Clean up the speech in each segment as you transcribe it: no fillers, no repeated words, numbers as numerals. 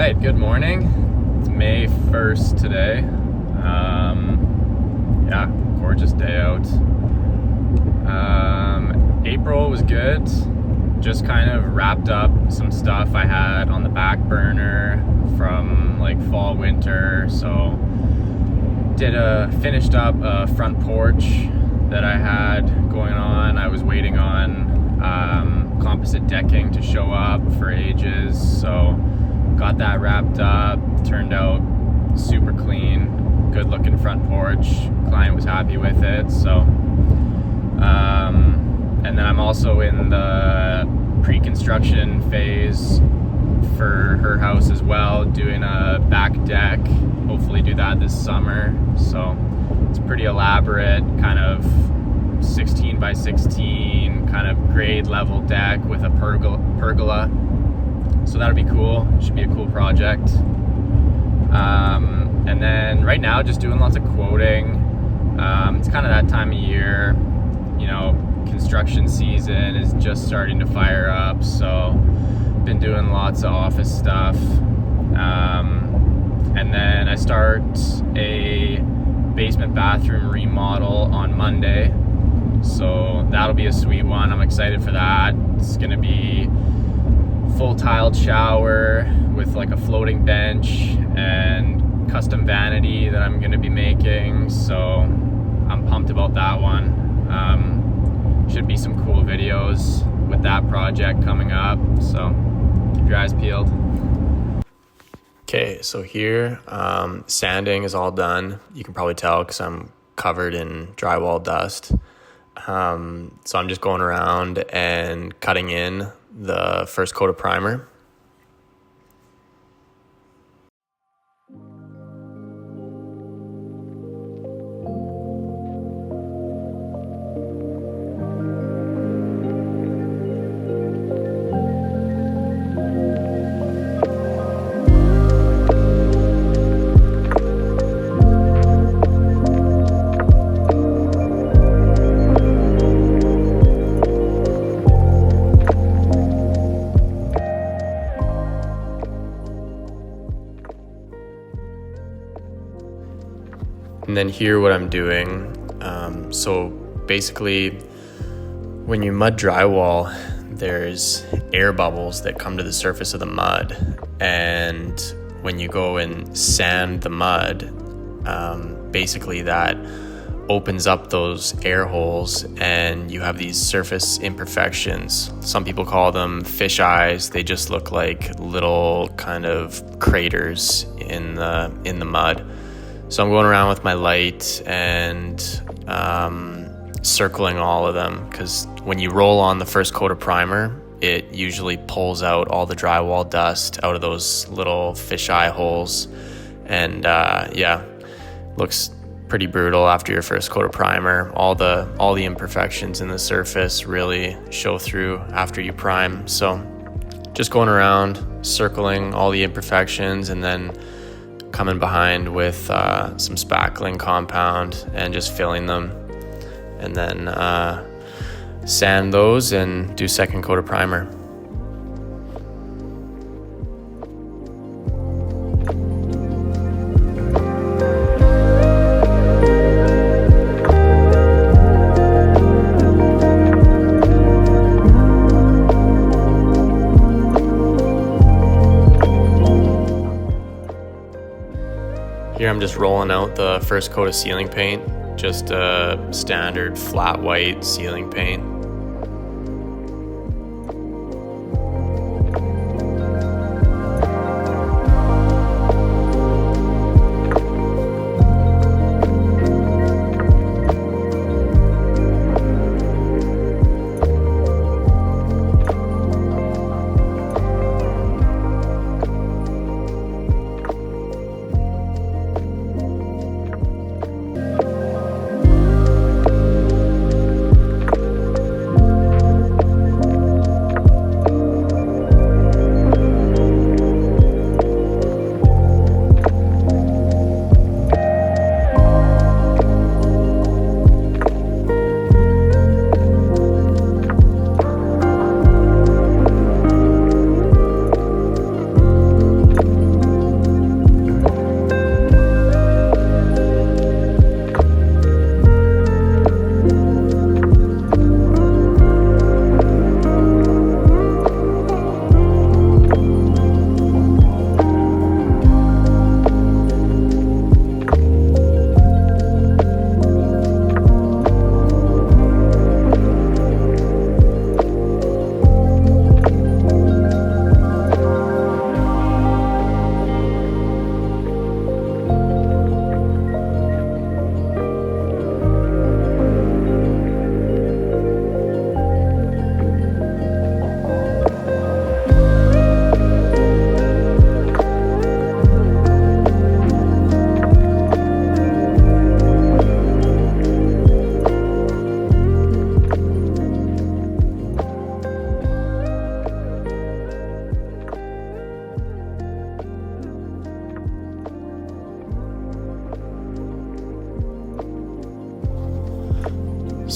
right, good morning. It's May 1st today. Gorgeous day out. April was good. Just kind of wrapped up some stuff I had on the back burner from like fall, winter. So finished up a front porch that I had going on. I was waiting on composite decking to show up for ages. So got that wrapped up, turned out super clean, good looking front porch. Client was happy with it. So, and then I'm also in the pre-construction phase for her house as well, doing a back deck, hopefully do that this summer. So it's a pretty elaborate kind of 16 by 16 kind of grade level deck with a pergola. So that'll be cool. Should be a cool project. And then right now, just doing lots of quoting. It's kind of that time of year, construction season is just starting to fire up. So been doing lots of office stuff. And then I start a basement bathroom remodel on Monday. So that'll be a sweet one. I'm excited for that. It's gonna be full tiled shower with like a floating bench and custom vanity that I'm gonna be making. So I'm pumped about that one. Should be some cool videos with that project coming up. So keep your eyes peeled. Okay, so here, sanding is all done. You can probably tell because I'm covered in drywall dust. So I'm just going around and cutting in the first coat of primer. And then here what I'm doing, so basically when you mud drywall, there's air bubbles that come to the surface of the mud. And when you go and sand the mud, basically that opens up those air holes and you have these surface imperfections. Some people call them fish eyes. They just look like little kind of craters in the mud. So I'm going around with my light and circling all of them, because when you roll on the first coat of primer, it usually pulls out all the drywall dust out of those little fisheye holes. And looks pretty brutal after your first coat of primer. All the imperfections in the surface really show through after you prime. So just going around, circling all the imperfections, and then coming behind with some spackling compound and just filling them, and then sand those and do second coat of primer. Here I'm just rolling out the first coat of ceiling paint, just a standard flat white ceiling paint.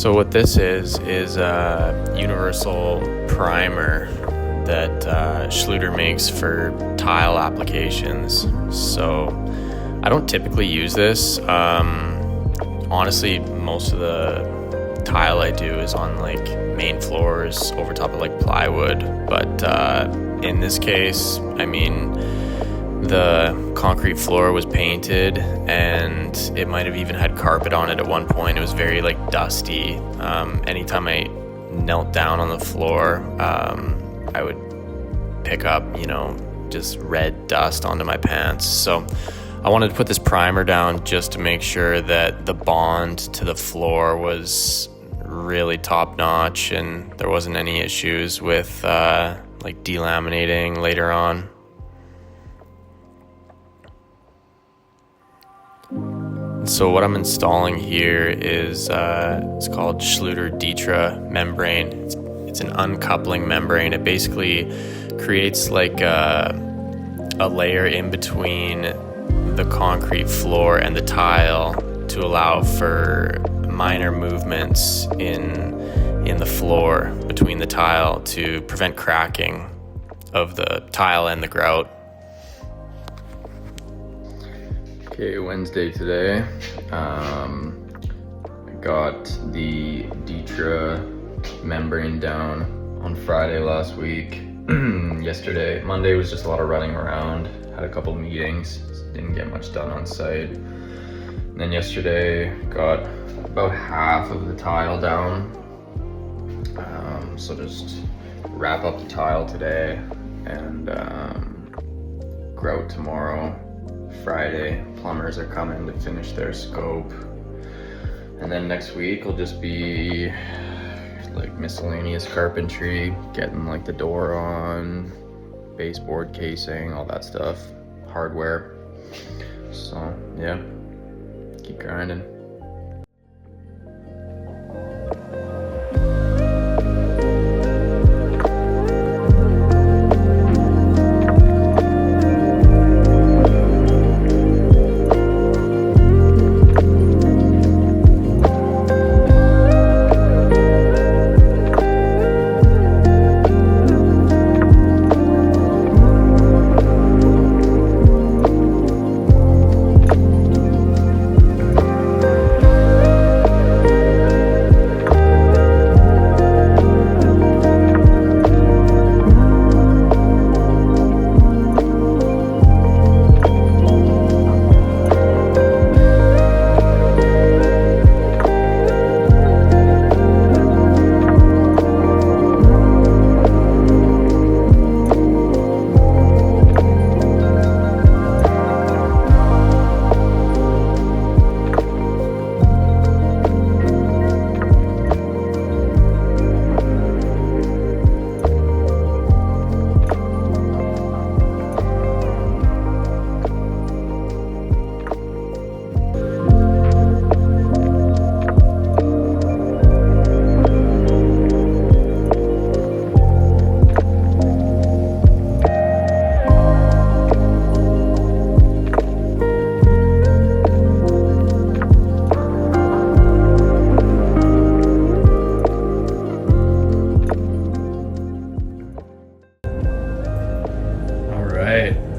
So what this is a universal primer that Schluter makes for tile applications. So I don't typically use this. Honestly, most of the tile I do is on like main floors over top of like plywood. But in this case, I mean, the concrete floor was painted and it might have even had carpet on it at one point. It was very like dusty. Anytime I knelt down on the floor, I would pick up, just red dust onto my pants. So I wanted to put this primer down just to make sure that the bond to the floor was really top notch and there wasn't any issues with like delaminating later on. So what I'm installing here is it's called Schluter Ditra membrane. It's an uncoupling membrane. It basically creates like a layer in between the concrete floor and the tile to allow for minor movements in the floor between the tile to prevent cracking of the tile and the grout. Okay, Wednesday today. I got the Ditra membrane down on Friday last week. Monday was just a lot of running around. Had a couple meetings, didn't get much done on site. And then yesterday got about half of the tile down. So just wrap up the tile today and grout tomorrow. Friday, plumbers are coming to finish their scope. And then next week will just be like miscellaneous carpentry, getting like the door on, baseboard casing, all that stuff, hardware. So yeah, keep grinding.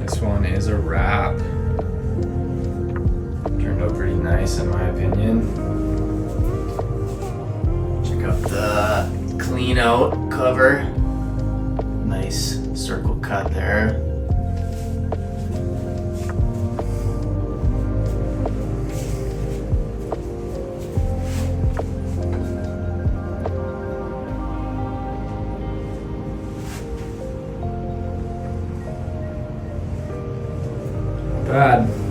This one is a wrap. Turned out pretty nice in my opinion. Check out the clean out cover. Nice circle cut there. Bad.